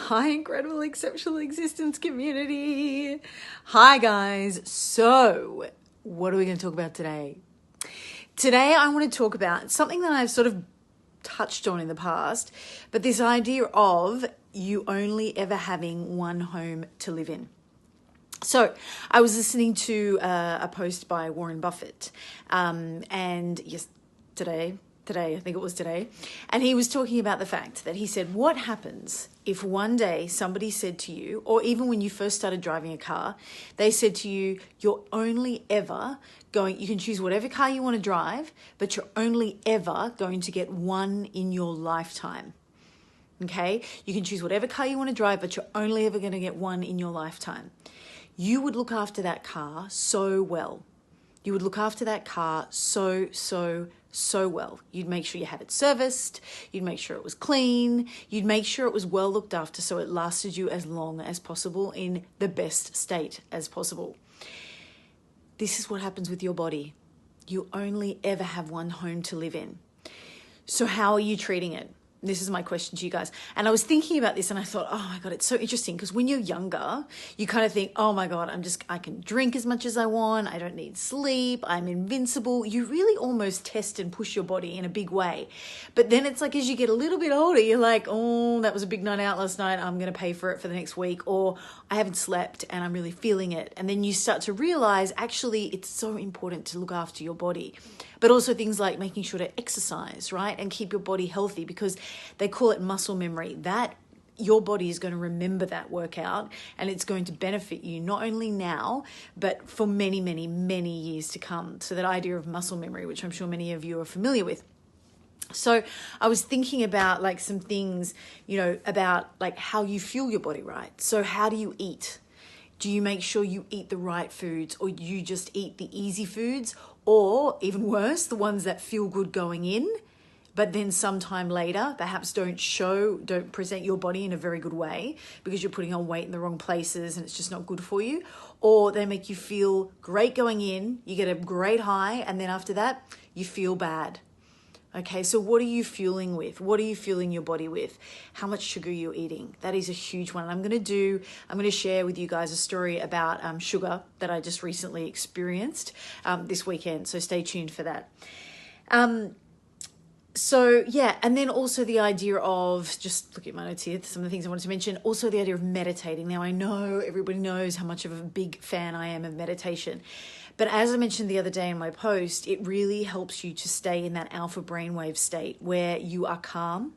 Hi, incredible, exceptional existence community. Hi, guys. So, what are we going to talk about today? Today, I want to talk about something that I've sort of touched on in the past, but this idea of you only ever having one home to live in. So I was listening to a post by Warren Buffett, and today, I think it was today, and he was talking about the fact that he said, what happens if one day somebody said to you, or even when you first started driving a car, they said to you, you're only ever going, you can choose whatever car you want to drive, but you're only ever going to get one in your lifetime. Okay? You can choose whatever car you want to drive, but you're only ever going to get one in your lifetime. You would look after that car so well. You would look after that car so well. You'd make sure you had it serviced. You'd make sure it was clean. You'd make sure it was well looked after so it lasted you as long as possible in the best state as possible. This is what happens with your body. You only ever have one home to live in. So how are you treating it? This is my question to you guys. And I was thinking about this and I thought, oh my God, it's so interesting because when you're younger, you kind of think, oh my God, I can drink as much as I want. I don't need sleep. I'm invincible. You really almost test and push your body in a big way. But then it's like, as you get a little bit older, you're like, oh, that was a big night out last night. I'm going to pay for it for the next week. Or I haven't slept and I'm really feeling it. And then you start to realize, actually, it's so important to look after your body. But also things like making sure to exercise, right? And keep your body healthy because they call it muscle memory. That your body is going to remember that workout and it's going to benefit you not only now, but for many, many, many years to come. So that idea of muscle memory, which I'm sure many of you are familiar with. So I was thinking about like some things, about like how you fuel your body, right? So how do you eat? Do you make sure you eat the right foods or you just eat the easy foods or even worse, the ones that feel good going in, but then sometime later perhaps don't present your body in a very good way because you're putting on weight in the wrong places and it's just not good for you, or they make you feel great going in, you get a great high, and then after that you feel bad. Okay, so what are you fueling with? What are you fueling your body with? How much sugar you're eating? That is a huge one. I'm going to share with you guys a story about sugar that I just recently experienced this weekend. So stay tuned for that. And then also the idea of, just look at my notes here, some of the things I wanted to mention, also the idea of meditating. Now I know everybody knows how much of a big fan I am of meditation. But as I mentioned the other day in my post, it really helps you to stay in that alpha brainwave state where you are calm.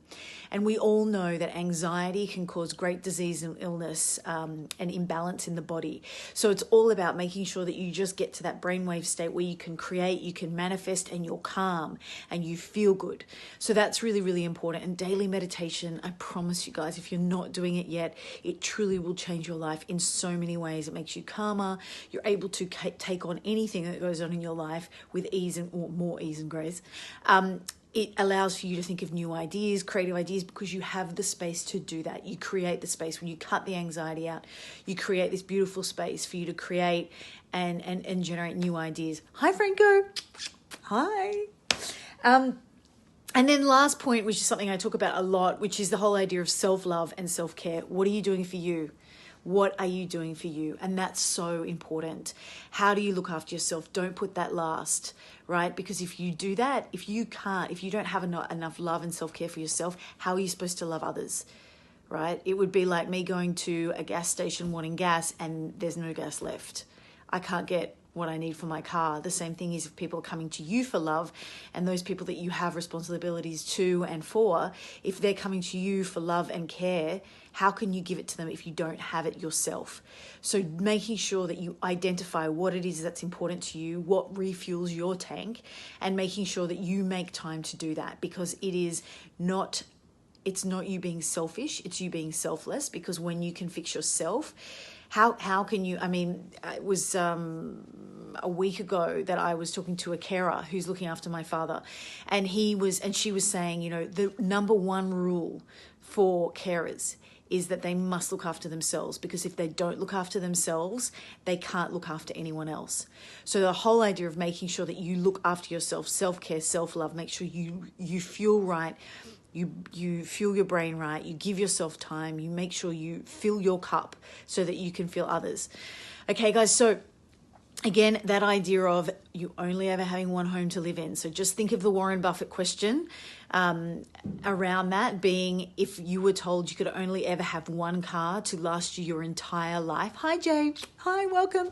And we all know that anxiety can cause great disease and illness and imbalance in the body. So it's all about making sure that you just get to that brainwave state where you can create, you can manifest, and you're calm and you feel good. So that's really, really important. And daily meditation, I promise you guys, if you're not doing it yet, it truly will change your life in so many ways. It makes you calmer. You're able to take on anything that goes on in your life with ease or more ease and grace. It allows for you to think of new ideas, creative ideas, because you have the space to do that. You create the space. When you cut the anxiety out, you create this beautiful space for you to create and generate new ideas. Hi, Franco. Hi. And then last point, which is something I talk about a lot, which is the whole idea of self-love and self-care. What are you doing for you? What are you doing for you? And that's so important. How do you look after yourself? Don't put that last, right? Because if you do that, if you don't have enough love and self-care for yourself, how are you supposed to love others, right? It would be like me going to a gas station wanting gas and there's no gas left. I can't get what I need for my car. The same thing is if people are coming to you for love and those people that you have responsibilities to and for, if they're coming to you for love and care, how can you give it to them if you don't have it yourself? So making sure that you identify what it is that's important to you, what refuels your tank, and making sure that you make time to do that, because it's not you being selfish, it's you being selfless. Because when you can fix yourself, how can you, it was a week ago that I was talking to a carer who's looking after my father, and she was saying, the number one rule for carers is that they must look after themselves, because if they don't look after themselves, they can't look after anyone else. So the whole idea of making sure that you look after yourself, self-care, self-love, make sure you feel right, you fuel your brain right, you give yourself time, you make sure you fill your cup so that you can fill others. Okay, guys, so again, that idea of you only ever having one home to live in. So just think of the Warren Buffett question around that being, if you were told you could only ever have one car to last you your entire life. Hi, Jay. Hi, welcome.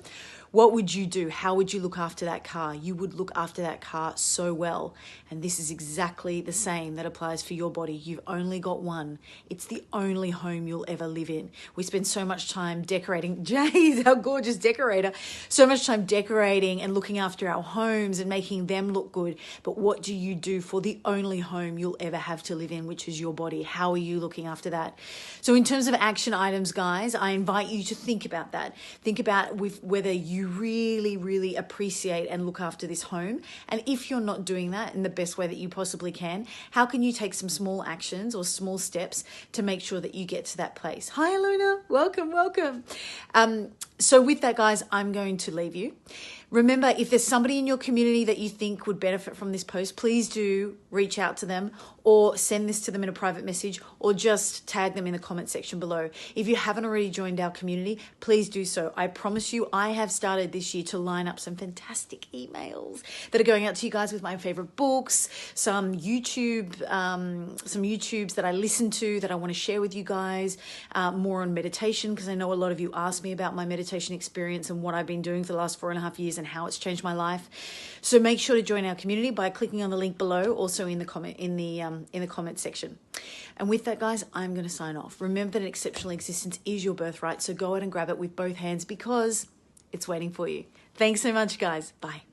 What would you do? How would you look after that car? You would look after that car so well. And this is exactly the same that applies for your body. You've only got one. It's the only home you'll ever live in. We spend so much time decorating. Jay's our gorgeous decorator. So much time decorating and looking after our homes and making them look good. But what do you do for the only home you'll ever have to live in, which is your body? How are you looking after that? So in terms of action items, guys, I invite you to think about that. Think about whether you really, really appreciate and look after this home. And if you're not doing that in the best way that you possibly can, how can you take some small actions or small steps to make sure that you get to that place? Hi, Luna. Welcome, welcome. So with that, guys, I'm going to leave you. Remember, if there's somebody in your community that you think would benefit from this post, please do reach out to them or send this to them in a private message or just tag them in the comment section below. If you haven't already joined our community, please do so. I promise you, I have started this year to line up some fantastic emails that are going out to you guys with my favorite books, some YouTubes that I listen to that I want to share with you guys, more on meditation, because I know a lot of you asked me about my meditation experience and what I've been doing for the last 4.5 years and how it's changed my life. So make sure to join our community by clicking on the link below, also in the comment section. And with that, guys, I'm going to sign off. Remember that an exceptional existence is your birthright, so go out and grab it with both hands because it's waiting for you. Thanks so much, guys. Bye.